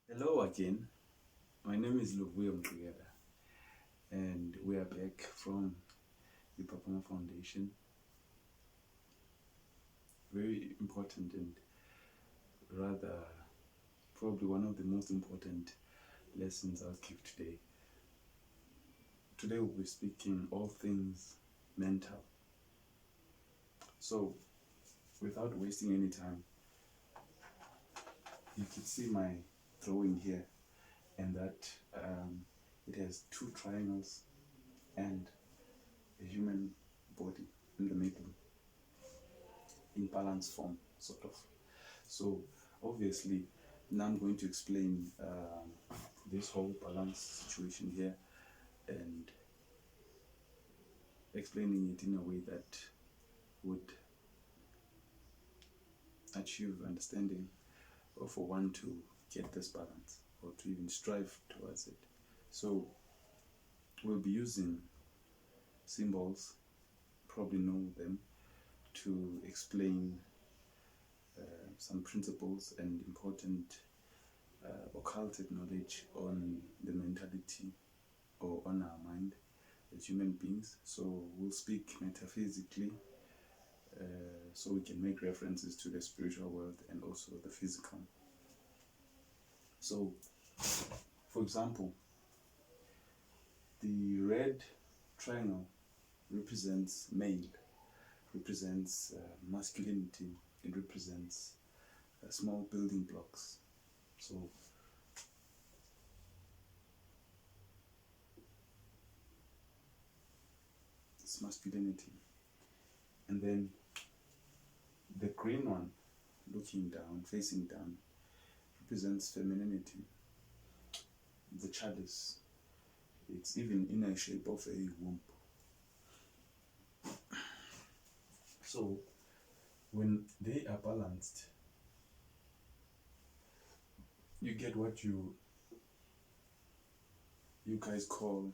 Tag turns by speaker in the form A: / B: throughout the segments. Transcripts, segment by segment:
A: Hello again. My name is Luvuyo Mgqiyela, and we are back from the Papama Foundation. Very important and rather probably one of the most important lessons I'll give today. Today we'll be speaking all things mental. So, without wasting any time, you can see my drawing here, and that it has two triangles and a human body in the middle in balance form, sort of. So obviously, now I'm going to explain this whole balance situation here and explaining it in a way that would achieve understanding or for one to get this balance or to even strive towards it. So we'll be using symbols, probably know them, to explain some principles and important occulted knowledge on the mentality or on our mind as human beings. So we'll speak metaphysically, so we can make references to the spiritual world and also the physical. So, for example, the red triangle represents male, represents masculinity, it represents small building blocks. So it's masculinity. And then the green one, looking down, facing down, represents femininity. The chalice, it's even in a shape of a womb. So when they are balanced, you get what you guys call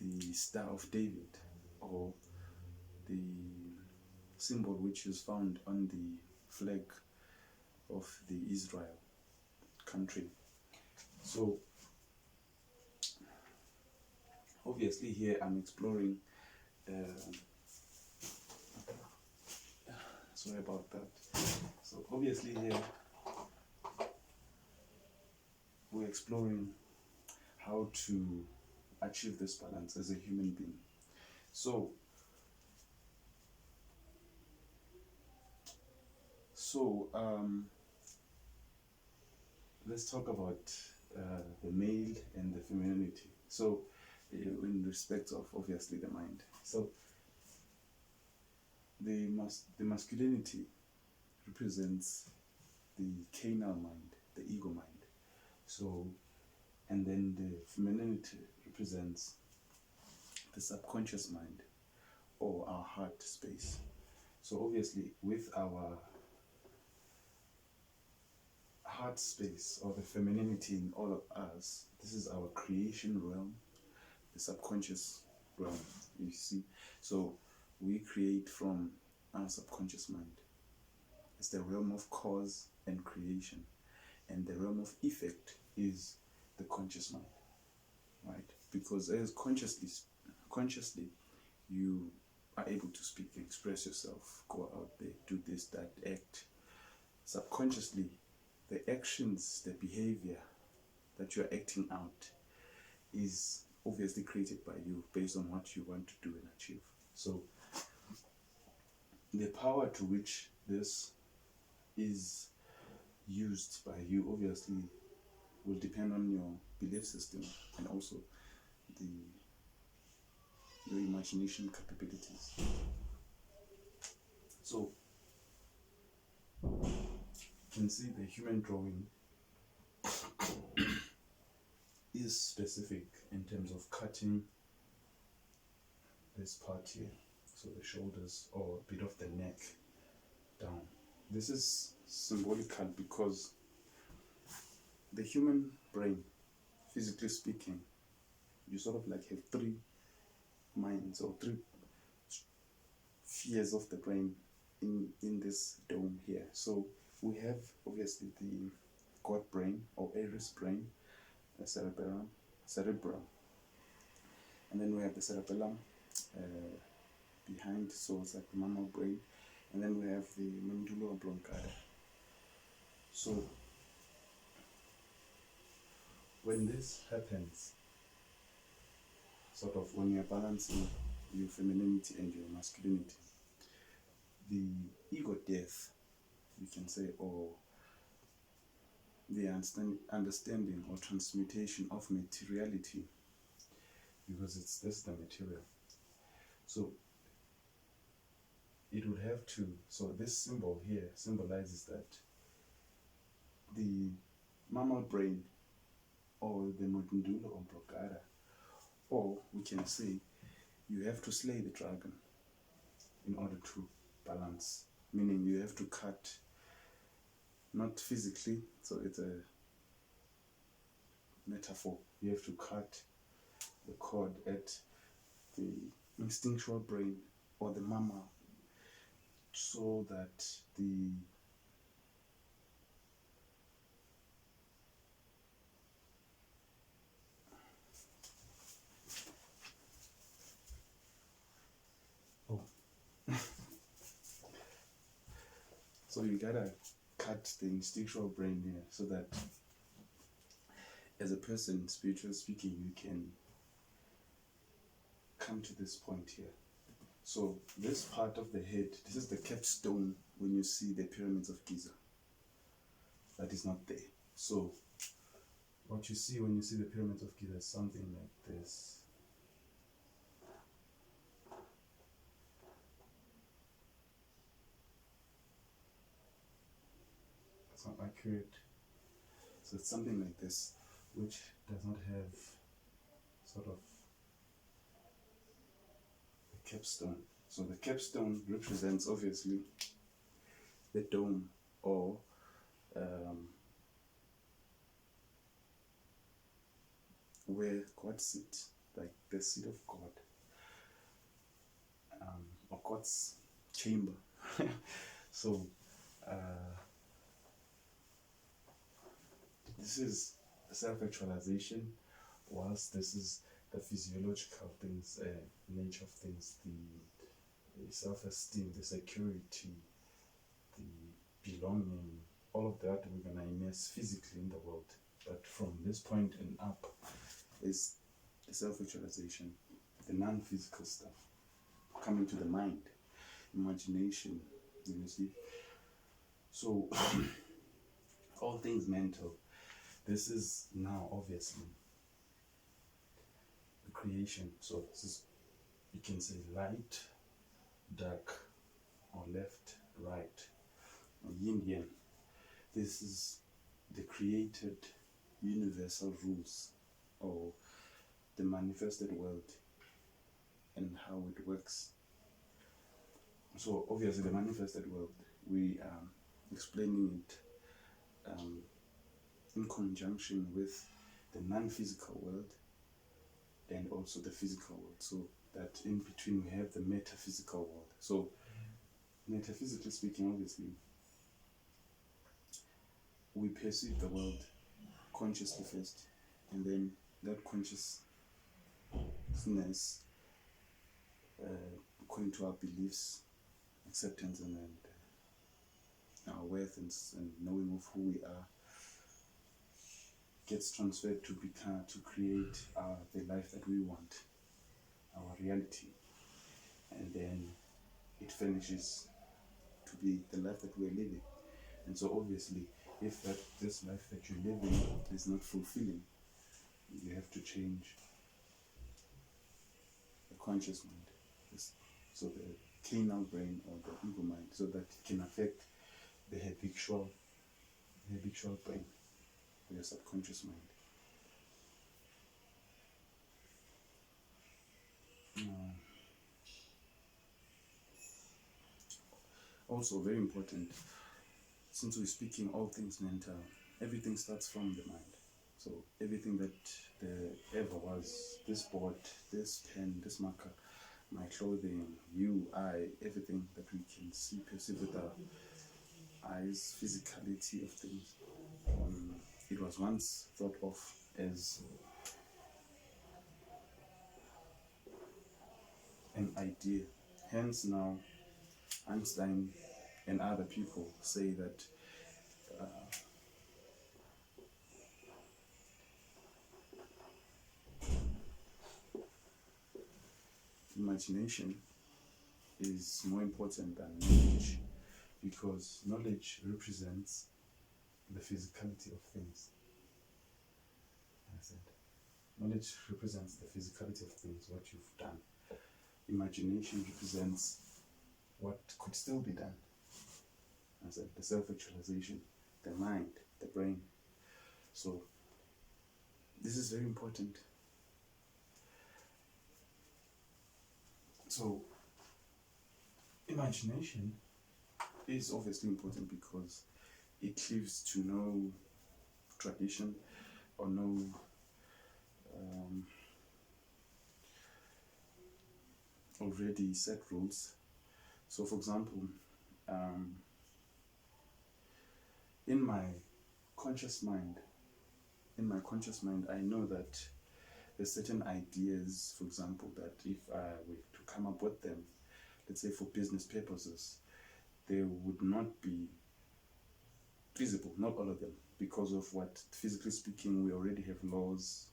A: the Star of David, or the symbol which is found on the flag of the Israel country. So obviously here I'm exploring sorry about that. So obviously here we're exploring how to achieve this balance as a human being. So let's talk about the male and the femininity. So in respect of obviously the mind. So the masculinity represents the carnal mind, the ego mind. So, and then the femininity represents the subconscious mind or our heart space. So obviously with our heart space or the femininity in all of us, this is our creation realm, the subconscious realm, you see. So we create from our subconscious mind. It's the realm of cause and creation, and the realm of effect is the conscious mind, right? Because as consciously you are able to speak, express yourself, go out there, do this, that, act. Subconsciously, the actions, the behavior that you're acting out is obviously created by you based on what you want to do and achieve. So the power to which this is used by you obviously will depend on your belief system and also your imagination capabilities. So you can see the human drawing is specific in terms of cutting this part here, so the shoulders or a bit of the neck down. This is symbolical because the human brain, physically speaking, you sort of like have three minds or three spheres of the brain in this dome here. So we have obviously the God brain or Aries brain, the cerebrum, and then we have the cerebellum behind, so it's like the mammal brain, and then we have the medulla oblongata. So when this happens, sort of when you're balancing your femininity and your masculinity, the ego death, you can say, or the understanding or transmutation of materiality, because this is the material. So it would have to, so this symbol here symbolizes that the mammal brain or the medulla oblongata, or we can say you have to slay the dragon in order to balance, meaning you have to cut, not physically, so it's a metaphor, you have to cut the cord at the instinctual brain or the mammal, so that the so you gotta cut the instinctual brain here, so that as a person, spiritually speaking, you can come to this point here. So this part of the head, this is the capstone when you see the pyramids of Giza. That is not there. So what you see when you see the pyramids of Giza is something like this. It's not accurate. So it's something like this, which does not have sort of a capstone. So the capstone represents obviously the dome, or where God sits, like the seat of God, or God's chamber. So this is self-actualization, whilst this is the physiological things, nature of things, the self-esteem, the security, the belonging, all of that we're going to immerse physically in the world. But from this point and up is the self-actualization, the non-physical stuff, coming to the mind, imagination, you see. So all things mental. This is now obviously the creation. So this is, you can say, light, dark, or left, right, or yin yang. This is the created universal rules, or the manifested world, and how it works. So obviously the manifested world, we are explaining it in conjunction with the non-physical world and also the physical world. So that in between we have the metaphysical world. So metaphysically speaking, obviously, we perceive the world consciously first, and then that consciousness, according to our beliefs, acceptance, and our worth and knowing of who we are, gets transferred to become, to create the life that we want, our reality, and then it finishes to be the life that we're living. And so obviously, if this life that you're living is not fulfilling, you have to change the conscious mind, so the canal brain or the ego mind, so that it can affect the habitual brain, or your subconscious mind. Also very important, since we're speaking all things mental, everything starts from the mind. So everything that there ever was, this board, this pen, this marker, my clothing, you, I, everything that we can see, perceive with our eyes, physicality of things, it was once thought of as an idea. Hence now Einstein and other people say that imagination is more important than knowledge, because knowledge represents the physicality of things. I said, knowledge represents the physicality of things, what you've done. Imagination represents what could still be done. I said, the self-actualization, the mind, the brain. So this is very important. So imagination is obviously important because it cleaves to no tradition or no already set rules. So for example, in my conscious mind, I know that there's certain ideas, for example, that if I were to come up with them, let's say for business purposes, they would not be feasible, not all of them, because of what, physically speaking, we already have laws,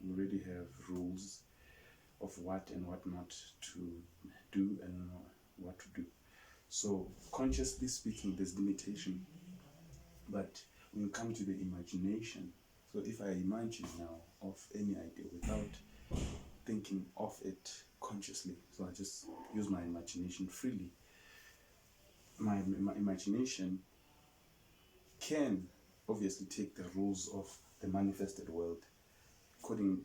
A: we already have rules of what and what not to do and what to do. So consciously speaking, there's limitation. But when you come to the imagination, so if I imagine now of any idea without thinking of it consciously, so I just use my imagination freely, my imagination can obviously take the rules of the manifested world.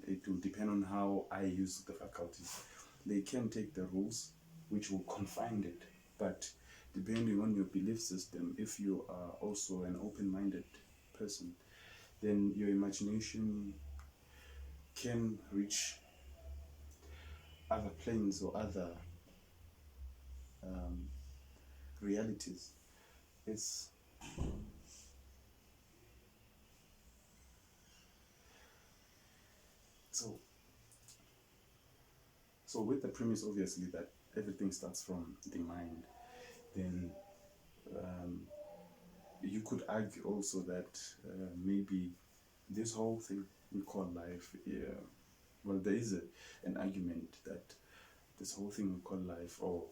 A: It will depend on how I use the faculties. They can take the rules which will confine it, but depending on your belief system, if you are also an open-minded person, then your imagination can reach other planes or other realities. It's so with the premise, obviously, that everything starts from the mind, then you could argue also that maybe this whole thing we call life, well, there is an argument that this whole thing we call life, or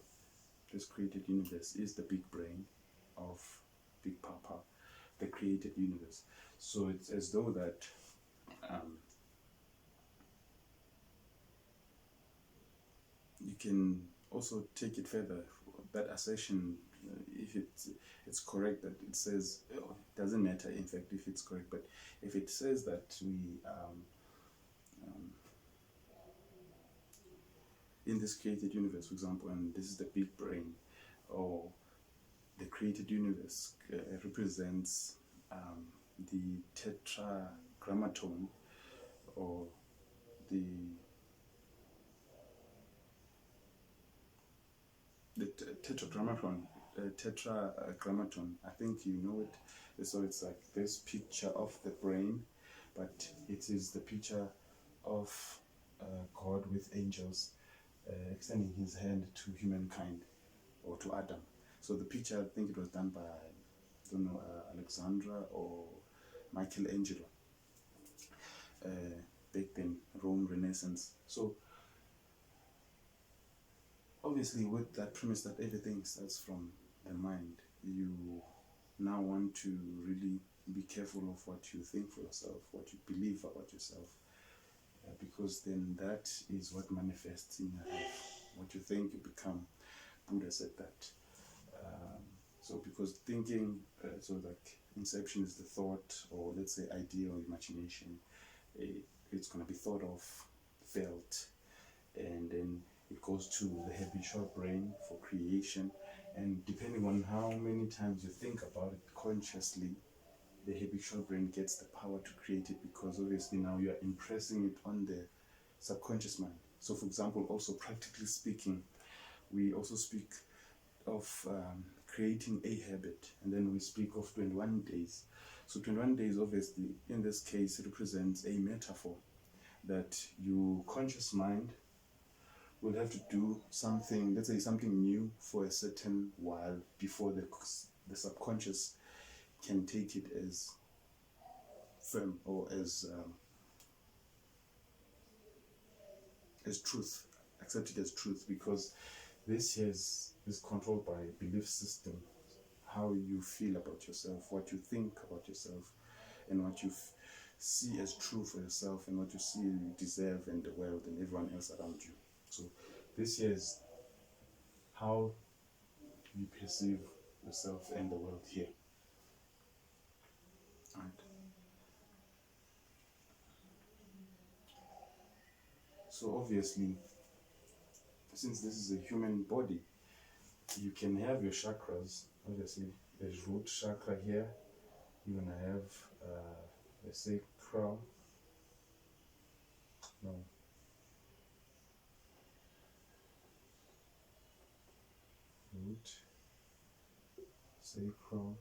A: this created universe, is the big brain of Big Papa, the created universe. So it's as though that you can also take it further. That assertion, if it's correct, that it says, it doesn't matter in fact if it's correct, but if it says that we in this created universe, for example, and this is the big brain, or the created universe represents the tetragrammaton, or the tetragrammaton, I think you know it. So it's like this picture of the brain, but it is the picture of God with angels extending his hand to humankind, or to Adam. So the picture, I think it was done by, I don't know, Alexandra or Michelangelo, back then, Rome Renaissance. So obviously, with that premise that everything starts from the mind, you now want to really be careful of what you think for yourself, what you believe about yourself, because then that is what manifests in your life. What you think, you become. Buddha said that. So because thinking, so like inception is the thought, or let's say idea or imagination, it's going to be thought of, felt, and then it goes to the habitual brain for creation, and depending on how many times you think about it consciously, the habitual brain gets the power to create it, because obviously now you are impressing it on the subconscious mind. So for example, also practically speaking, we also speak of creating a habit, and then we speak of 21 days. So 21 days, obviously, in this case, represents a metaphor that your conscious mind will have to do something, let's say something new for a certain while before the subconscious can take it as firm or as truth, accept it as truth, because this is controlled by belief system, how you feel about yourself, what you think about yourself, and what you see as true for yourself, and what you see you deserve in the world and everyone else around you. So this is how you perceive yourself and the world here. Right. So obviously, since this is a human body, you can have your chakras. Obviously, there's root chakra here. You're gonna have, let's say, crown. No. Root, sacral,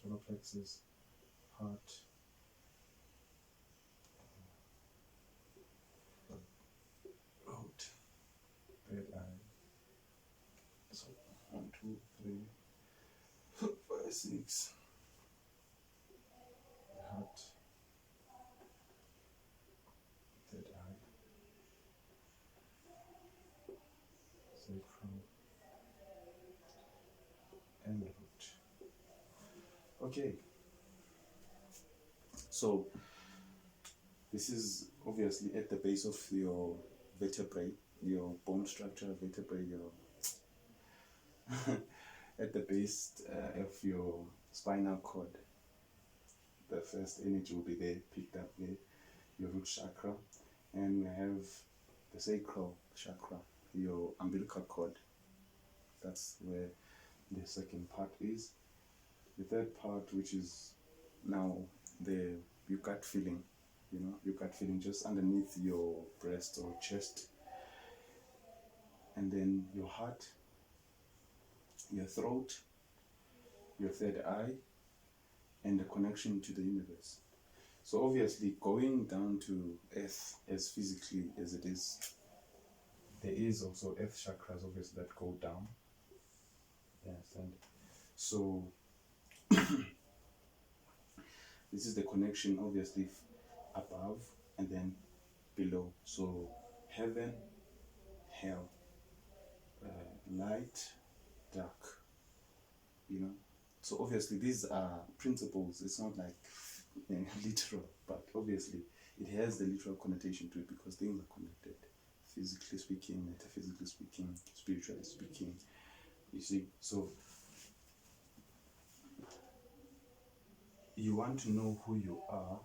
A: solar plexus, heart, root, third eye. So 1, 2, 3, 4, 5, 6. Heart, third eye, sacral, and root. Okay. So this is obviously at the base of your vertebrae, your bone structure, vertebrae, your at the base of your spinal cord. The first energy will be there, picked up there, your root chakra, and we have the sacral chakra, your umbilical cord. That's where the second part is. The third part, which is now your gut feeling, your gut feeling just underneath your breast or chest, and then your heart, your throat, your third eye, and the connection to the universe. So obviously, going down to earth as physically as it is, there is also earth chakras obviously that go down. You understand? So this is the connection obviously above and then below. So heaven, hell, light, dark, So obviously these are principles. It's not like literal, but obviously it has the literal connotation to it because things are connected, physically speaking, metaphysically speaking, spiritually speaking. You see, so you want to know who you are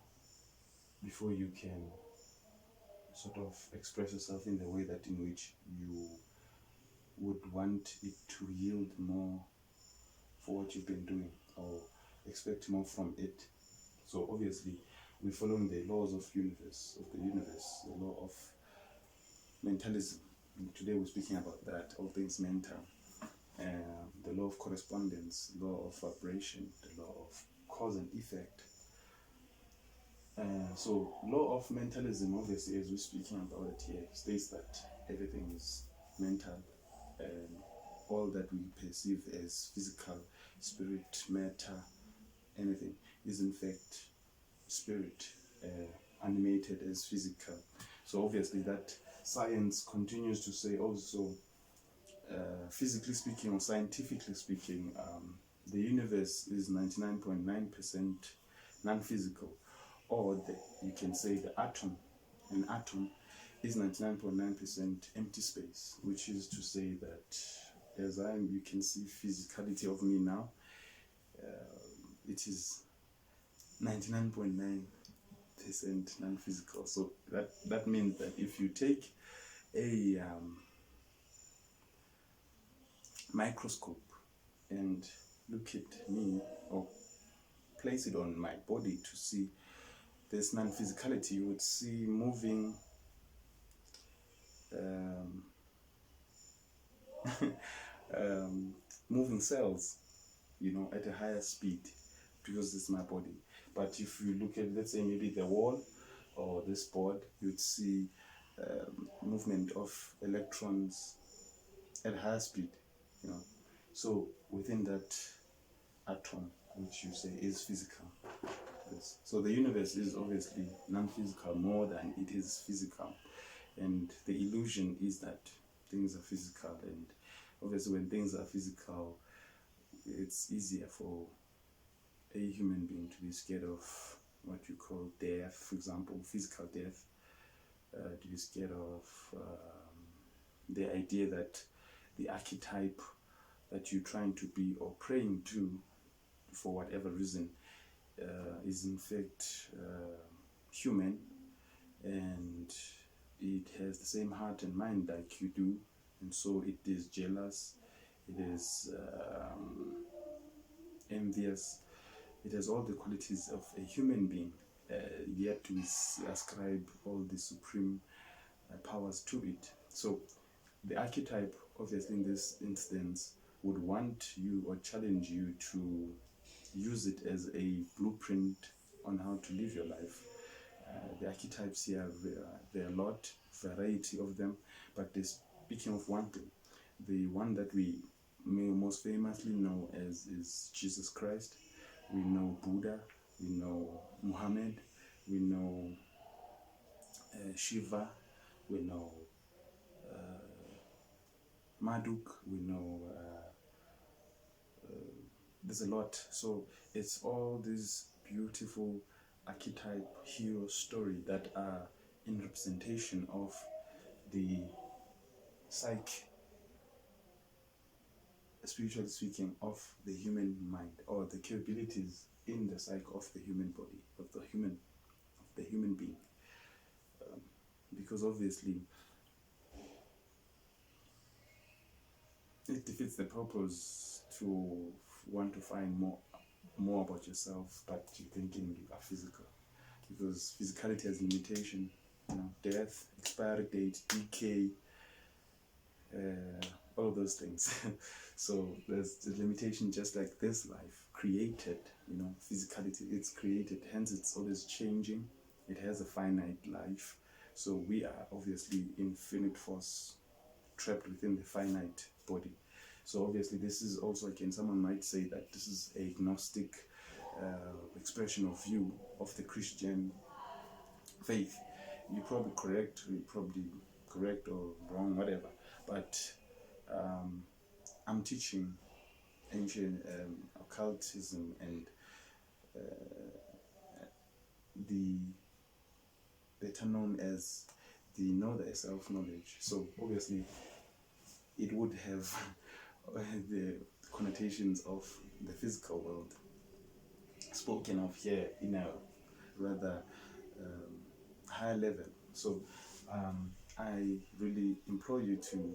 A: before you can sort of express yourself in the way that in which you would want it to yield more for what you've been doing or expect more from it. So obviously we're following the laws of the universe, the law of mentalism. And today we're speaking about that, all things mental, the law of correspondence, law of vibration, the law of cause and effect. So law of mentalism, obviously, as we're speaking about it here, states that everything is mental, and all that we perceive as physical, spirit, matter, anything is in fact spirit, animated as physical. So obviously that science continues to say also, physically speaking or scientifically speaking, the universe is 99.9% non-physical, or you can say an atom is 99.9% empty space, which is to say that as you can see physicality of me now, it is 99.9% non-physical. So that means that if you take a microscope and look at me or place it on my body to see this non-physicality, you would see moving um, moving cells, at a higher speed, because it's my body. But if you look at, let's say, maybe the wall or this board, you'd see movement of electrons at higher speed, you know. So within that atom, which you say is physical, yes. So the universe is obviously non-physical more than it is physical, and the illusion is that things are physical. And obviously, when things are physical, it's easier for a human being to be scared of what you call death, for example, physical death, to be scared of the idea that the archetype that you're trying to be or praying to, for whatever reason, is in fact human, and it has the same heart and mind like you do, and so it is jealous, it is envious, it has all the qualities of a human being, yet we ascribe all the supreme powers to it. So the archetype, obviously, in this instance, would want you or challenge you to use it as a blueprint on how to live your life. The archetypes here, there are a lot, variety of them, but speaking of one thing, the one that we may most famously know as is Jesus Christ. We know Buddha, we know Muhammad, we know Shiva, we know Marduk, we know there's a lot. So it's all these beautiful archetype hero story that are in representation of the psyche, spiritually speaking, of the human mind, or the capabilities in the psyche of the human body, of the human being. Because obviously it defeats the purpose to want to find more about yourself, but you're thinking you are physical, because physicality has limitation, death, expiry date, decay, all those things. So there's the limitation, just like this life created, physicality, it's created, hence it's always changing, it has a finite life. So we are obviously infinite force trapped within the finite body. So obviously this is also, again, someone might say that this is a gnostic expression of view of the Christian faith. You're probably correct or wrong, whatever, but I'm teaching ancient occultism and the better known as the know thyself knowledge. So obviously it would have the connotations of the physical world spoken of here in a rather higher level. So I really implore you to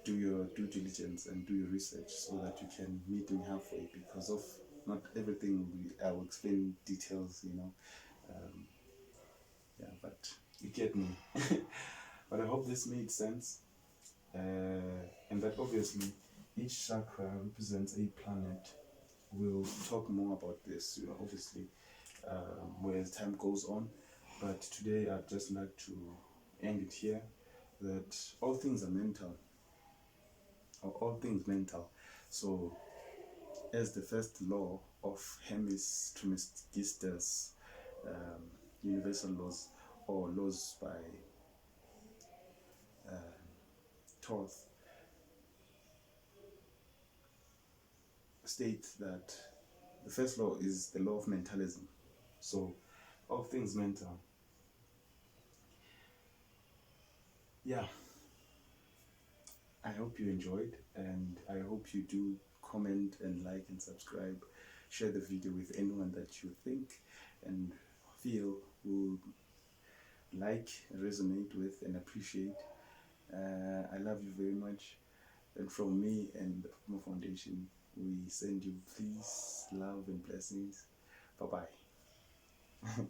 A: do your due diligence and do your research so that you can meet me halfway, because of not everything I will explain details, yeah, but you get me. But I hope this made sense, and that obviously each chakra represents a planet. We'll talk more about this, obviously, as time goes on. But today I'd just like to end it here, that all things are mental, or all things mental. So as the first law of Hermes Trismegistus, universal laws, or laws by Thoth, state that the first law is the law of mentalism. So all things mental. Yeah, I hope you enjoyed, and I hope you do comment and like and subscribe. Share the video with anyone that you think and feel will like, resonate with, and appreciate. I love you very much. And from me and the Puma Foundation, we send you peace, love, and blessings. Bye-bye.